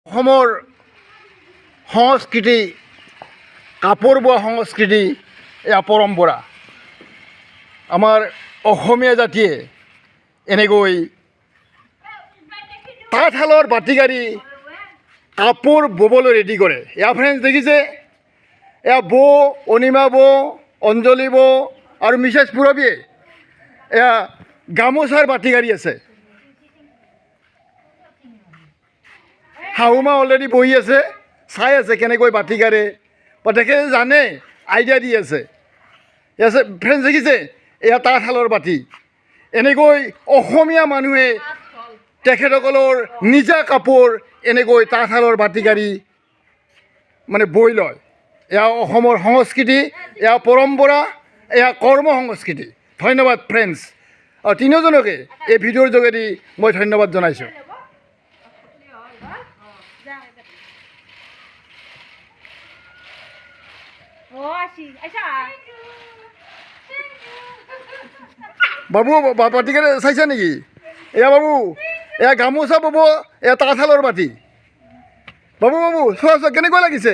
অসমৰ সংস্কৃতি কাপোৰ বোৱা সংস্কৃতি এয়া পৰম্পৰা আমাৰ অসমীয়া জাতিয়ে এনেকৈ তাঁতশালৰ বাতিকাৰী কাপোৰ ববলৈ ৰেডি কৰে। এয়া ফ্ৰেণ্ডছ দেখিছে, এয়া বৌ, অনিমা বৌ, অঞ্জলি বৌ আৰু মিছেছ পুৰবীয়ে এয়া গামোচাৰ বাতিকাৰী আছে। শাহুমা অলৰেডি বহি আছে, চাই আছে কেনেকৈ বাতি কাঢ়ে, বা তেখেতে জানে, আইডিয়া দি আছে। আছে ফ্ৰেণ্ডছ দেখিছে, এয়া তাঁতশালৰ বাতি। এনেকৈ অসমীয়া মানুহে তেখেতসকলৰ নিজা কাপোৰ এনেকৈ তাঁতশালৰ বাতি কাঢ়ি মানে বৈ লয়। এয়া অসমৰ সংস্কৃতি, এয়া পৰম্পৰা, এয়া কৰ্ম সংস্কৃতি। ধন্যবাদ ফ্ৰেণ্ডছ। আৰু তিনিওজনকে এই ভিডিঅ'ৰ যোগেদি মই ধন্যবাদ জনাইছোঁ। বাবু বাতিকাৰী চাইছা নেকি? এয়া বাবু, এয়া গামোচা বব, এয়া তাঁতশালৰ বাতি। বাবু চোৱা চোৱা কেনেকুৱা লাগিছে?